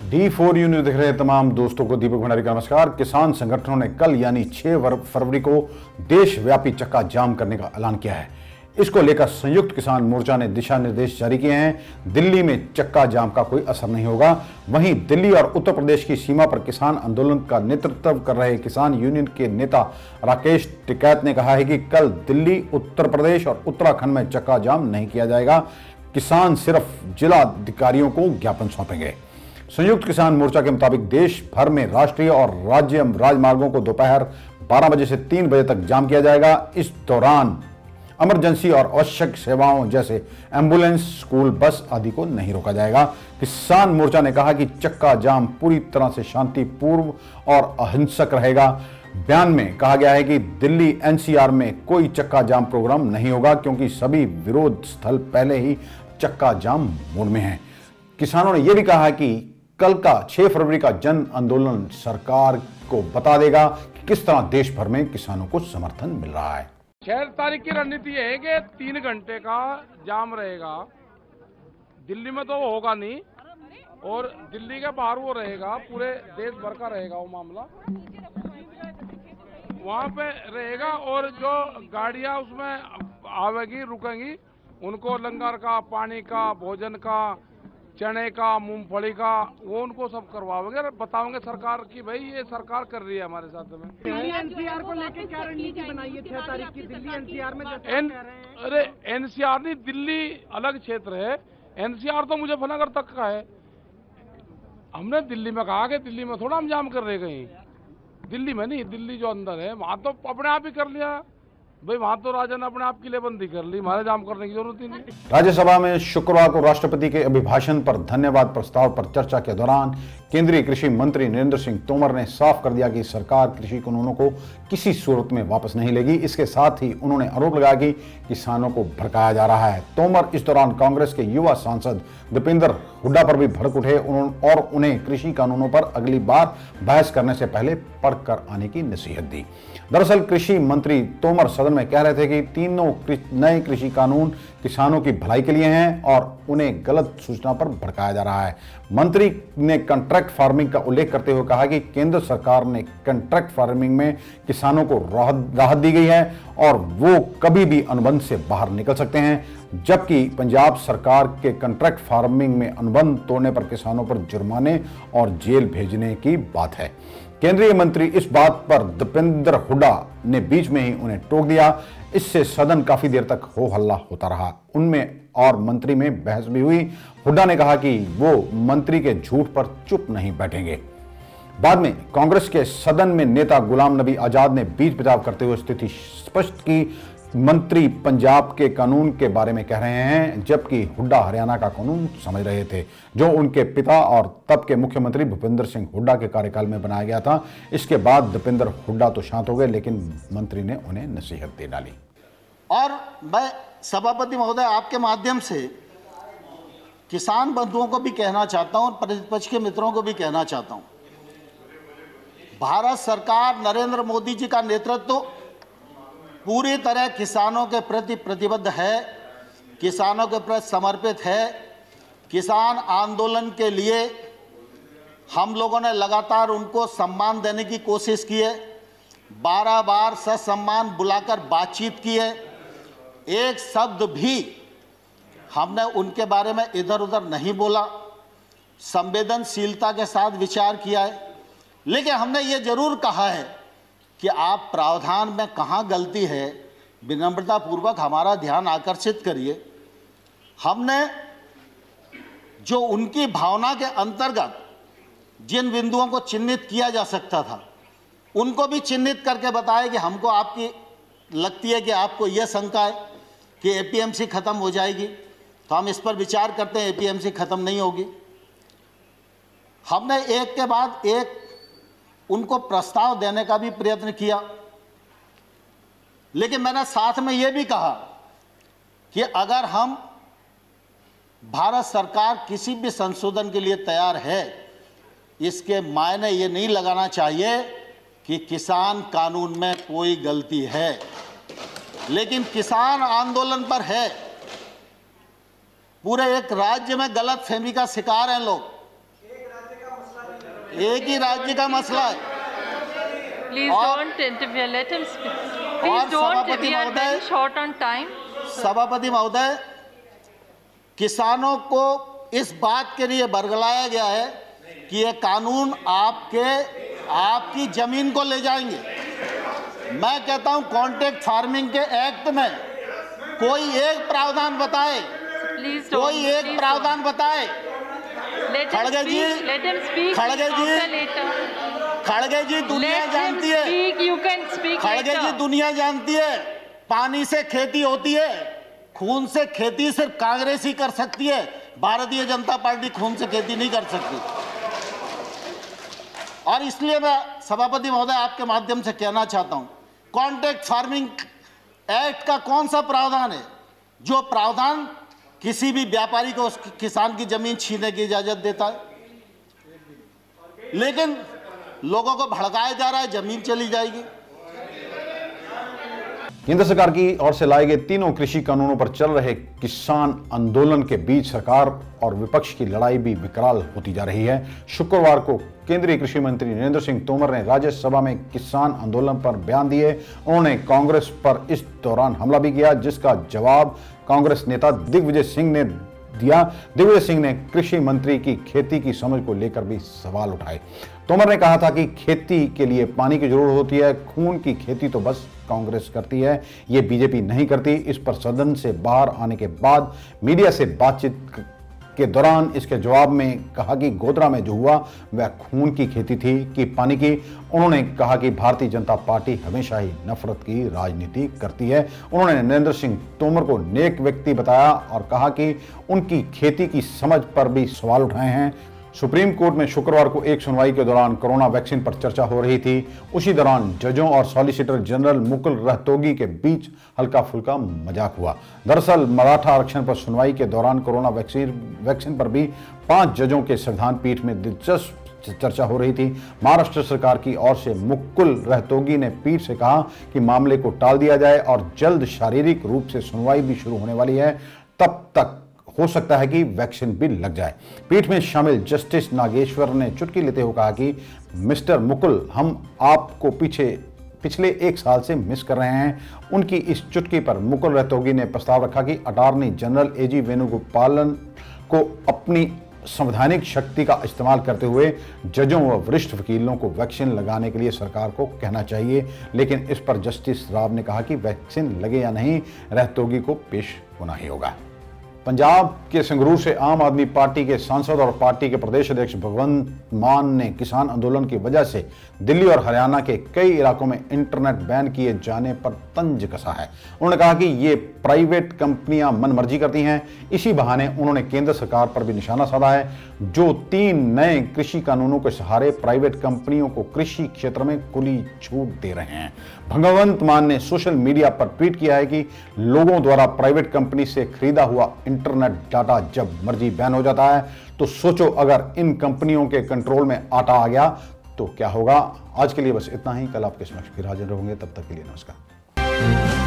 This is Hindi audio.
D4U न्यूज देख रहे तमाम दोस्तों को दीपक भंडारी का नमस्कार। किसान संगठनों ने कल यानी 6 फरवरी को देशव्यापी चक्का जाम करने का ऐलान किया है। इसको लेकर संयुक्त किसान मोर्चा ने दिशा निर्देश जारी किए हैं। दिल्ली में चक्का जाम का कोई असर नहीं होगा। वहीं दिल्ली और उत्तर प्रदेश की सीमा पर किसान आंदोलन का नेतृत्व कर रहे किसान यूनियन के नेता राकेश टिकैत ने कहा है कि कल दिल्ली, उत्तर प्रदेश और उत्तराखंड में चक्का जाम नहीं किया जाएगा। किसान सिर्फ जिला अधिकारियों को ज्ञापन सौंपेंगे। संयुक्त किसान मोर्चा के मुताबिक देश भर में राष्ट्रीय और राज्य राजमार्गों को दोपहर 12 बजे से 3 बजे तक जाम किया जाएगा। इस दौरान इमरजेंसी और आवश्यक सेवाओं जैसे एम्बुलेंस, स्कूल बस आदि को नहीं रोका जाएगा। किसान मोर्चा ने कहा कि चक्का जाम पूरी तरह से शांतिपूर्ण और अहिंसक रहेगा। बयान में कहा गया है कि दिल्ली एनसीआर में कोई चक्का जाम प्रोग्राम नहीं होगा क्योंकि सभी विरोध स्थल पहले ही चक्का जाम मोड में हैं। किसानों ने यह भी कहा कि कल का 6 फरवरी का जन आंदोलन सरकार को बता देगा कि किस तरह देश भर में किसानों को समर्थन मिल रहा है। 6 तारीख की रणनीति है कि 3 घंटे का जाम रहेगा। दिल्ली में तो वो होगा नहीं और दिल्ली के बाहर वो रहेगा, पूरे देश भर का रहेगा वो मामला, वहाँ पे रहेगा। और जो गाड़ियाँ उसमें आवेगी, रुकेंगी, उनको लंगर का, पानी का, भोजन का, चने का, मूंगफली का, वो उनको सब करवाओगे और बताओगे सरकार की भाई ये सरकार कर रही है हमारे साथ में। दिल्ली एनसीआर को लेकर क्या रणनीति बनाई है 6 तारीख की? दिल्ली एनसीआर में अरे एनसीआर नहीं, दिल्ली अलग क्षेत्र है। एनसीआर तो मुजफ्फरनगर तक का है। हमने दिल्ली में कहा कि दिल्ली में थोड़ा हम जाम कर रहे, कहीं दिल्ली में नहीं, दिल्ली जो अंदर है वहां तो अपने आप ही कर लिया भाई। वहां तो राजा ने अपने आप की बंदी कर ली, हमारे जाम करने की जरूरत ही नहीं। राज्यसभा में शुक्रवार को राष्ट्रपति के अभिभाषण पर धन्यवाद प्रस्ताव पर चर्चा के दौरान केंद्रीय कृषि मंत्री नरेंद्र सिंह तोमर ने साफ कर दिया कि सरकार कृषि कानूनों को किसी सूरत में वापस नहीं लेगी। इसके साथ ही उन्होंने आरोप लगाया कि किसानों को भड़काया जा रहा है। तोमर इस दौरान कांग्रेस के युवा सांसद दीपेंद्र हुड्डा पर भी भड़क उठे और उन्हें कृषि कानूनों पर अगली बार बहस करने से पहले पढ़कर आने की नसीहत दी। दरअसल कृषि मंत्री तोमर सदन में कह रहे थे कि तीनों नए कृषि कानून किसानों की भलाई के लिए हैं और उन्हें गलत सूचना पर भड़काया जा रहा है। मंत्री ने कॉन्ट्रैक्ट फार्मिंग का उल्लेख करते हुए कहा कि केंद्र सरकार ने कॉन्ट्रैक्ट फार्मिंग में किसानों को राहत दी गई है और वो कभी भी अनुबंध से बाहर निकल सकते हैं, जबकि पंजाब सरकार के कॉन्ट्रैक्ट फार्मिंग में अनुबंध तोड़ने पर किसानों पर जुर्माने और जेल भेजने की बात है। केंद्रीय मंत्री इस बात पर दीपेंद्र हुड्डा ने बीच में ही उन्हें टोक दिया। इससे सदन काफी देर तक हो हल्ला होता रहा। उनमें और मंत्री में बहस भी हुई। हुड्डा ने कहा कि वो मंत्री के झूठ पर चुप नहीं बैठेंगे। बाद में कांग्रेस के सदन में नेता गुलाम नबी आजाद ने बीच बचाव करते हुए स्थिति स्पष्ट की। मंत्री पंजाब के कानून के बारे में कह रहे हैं, जबकि हुड्डा हरियाणा का कानून समझ रहे थे, जो उनके पिता और तब के मुख्यमंत्री भूपेंद्र सिंह हुड्डा के कार्यकाल में बनाया गया था। इसके बाद दीपेंद्र हुड्डा तो शांत हो गए, लेकिन मंत्री ने उन्हें नसीहत दे डाली। और मैं सभापति महोदय आपके माध्यम से किसान बंधुओं को भी कहना चाहता हूं और प्रतिपक्ष के मित्रों को भी कहना चाहता हूं, भारत सरकार नरेंद्र मोदी जी का नेतृत्व पूरी तरह किसानों के प्रति प्रतिबद्ध है, किसानों के प्रति समर्पित है। किसान आंदोलन के लिए हम लोगों ने लगातार उनको सम्मान देने की कोशिश की है, 12 बार ससम्मान बुलाकर बातचीत की है। एक शब्द भी हमने उनके बारे में इधर उधर नहीं बोला, संवेदनशीलता के साथ विचार किया है। लेकिन हमने ये जरूर कहा है कि आप प्रावधान में कहाँ गलती है, विनम्रता पूर्वक हमारा ध्यान आकर्षित करिए। हमने जो उनकी भावना के अंतर्गत जिन बिंदुओं को चिन्हित किया जा सकता था, उनको भी चिन्हित करके बताया कि हमको आपकी लगती है कि आपको यह शंका है कि एपीएमसी खत्म हो जाएगी, तो हम इस पर विचार करते हैं। एपीएमसी खत्म नहीं होगी। हमने एक के बाद एक उनको प्रस्ताव देने का भी प्रयत्न किया, लेकिन मैंने साथ में यह भी कहा कि अगर हम भारत सरकार किसी भी संशोधन के लिए तैयार है, इसके मायने ये नहीं लगाना चाहिए कि किसान कानून में कोई गलती है, लेकिन किसान आंदोलन पर है। पूरे एक राज्य में गलत फहमी का शिकार हैं लोग। एक ही राज्य का मसला है। Please don't interfere. Let him speak. Please don't. We are very short on time. सभापति महोदय, किसानों को इस बात के लिए बरगलाया गया है कि ये कानून आपकी जमीन को ले जाएंगे। मैं कहता हूं कॉन्ट्रैक्ट फार्मिंग के एक्ट में कोई एक प्रावधान बताए, कोई एक प्रावधान बताए। खड़गे जी, खड़गे जी दुनिया जानती है, खड़गे जी दुनिया जानती है, पानी से खेती होती है, खून से खेती सिर्फ कांग्रेस ही कर सकती है, भारतीय जनता पार्टी खून से खेती नहीं कर सकती। और इसलिए मैं सभापति महोदय आपके माध्यम से कहना चाहता हूं, कॉन्ट्रैक्ट फार्मिंग एक्ट का कौन सा प्रावधान है जो प्रावधान किसी भी व्यापारी को उस किसान की जमीन छीनने की इजाजत देता है? लेकिन लोगों को भड़काया जा रहा है, जमीन चली जाएगी। केंद्र सरकार की ओर से लाए गए तीनों कृषि कानूनों पर चल रहे किसान आंदोलन के बीच सरकार और विपक्ष की लड़ाई भी विकराल होती जा रही है। शुक्रवार को केंद्रीय कृषि मंत्री नरेंद्र सिंह तोमर ने राज्यसभा में किसान आंदोलन पर बयान दिए। उन्होंने कांग्रेस पर इस दौरान हमला भी किया, जिसका जवाब कांग्रेस नेता दिग्विजय सिंह ने दिया। दिग्विजय सिंह ने कृषि मंत्री की खेती की समझ को लेकर भी सवाल उठाए। तोमर ने कहा था कि खेती के लिए पानी की जरूरत होती है, खून की खेती तो बस कांग्रेस करती है, ये बीजेपी नहीं करती। इस पर सदन से बाहर आने के बाद मीडिया से बातचीत के दौरान इसके जवाब में कहा कि गोधरा में जो हुआ वह खून की खेती थी कि पानी की। उन्होंने कहा कि भारतीय जनता पार्टी हमेशा ही नफरत की राजनीति करती है। उन्होंने नरेंद्र सिंह तोमर को नेक व्यक्ति बताया और कहा कि उनकी खेती की समझ पर भी सवाल उठाए हैं। सुप्रीम कोर्ट में शुक्रवार को एक सुनवाई के दौरान कोरोना वैक्सीन पर चर्चा हो रही थी। उसी दौरान जजों और सॉलिसिटर जनरल मुकुल रोहतगी के बीच हल्का फुल्का मजाक हुआ। दरअसल मराठा आरक्षण पर सुनवाई के दौरान कोरोना वैक्सीन पर भी 5 जजों के संविधान पीठ में दिलचस्प चर्चा हो रही थी। महाराष्ट्र सरकार की ओर से मुकुल रोहतगी ने पीठ से कहा कि मामले को टाल दिया जाए और जल्द शारीरिक रूप से सुनवाई भी शुरू होने वाली है, तब तक हो सकता है कि वैक्सीन भी लग जाए। पीठ में शामिल जस्टिस नागेश्वर ने चुटकी लेते हुए कहा कि मिस्टर मुकुल, हम आपको पिछले 1 साल से मिस कर रहे हैं। उनकी इस चुटकी पर मुकुल रोहतगी ने प्रस्ताव रखा कि अटॉर्नी जनरल एजी वेणुगोपालन को अपनी संवैधानिक शक्ति का इस्तेमाल करते हुए जजों व वरिष्ठ वकीलों को वैक्सीन लगाने के लिए सरकार को कहना चाहिए। लेकिन इस पर जस्टिस राव ने कहा कि वैक्सीन लगे या नहीं, रोहतगी को पेश होना ही होगा। पंजाब के संगरूर से आम आदमी पार्टी के सांसद और पार्टी के प्रदेश अध्यक्ष भगवंत मान ने किसान आंदोलन की वजह से दिल्ली और हरियाणा के कई इलाकों में इंटरनेट बैन किए जाने पर तंज कसा है। उन्होंने कहा कि ये प्राइवेट कंपनियां मनमर्जी करती हैं। इसी बहाने उन्होंने केंद्र सरकार पर भी निशाना साधा है, जो 3 नए कृषि कानूनों के सहारे प्राइवेट कंपनियों को कृषि क्षेत्र में खुली छूट दे रहे हैं। भगवंत मान ने सोशल मीडिया पर ट्वीट किया है कि लोगों द्वारा प्राइवेट कंपनी से खरीदा हुआ इंटरनेट डाटा जब मर्जी बैन हो जाता है तो सोचो अगर इन कंपनियों के कंट्रोल में आटा आ गया तो क्या होगा। आज के लिए बस इतना ही। कल आपके समक्ष फिर हाजिर रहूंगे, तब तक के लिए नमस्कार।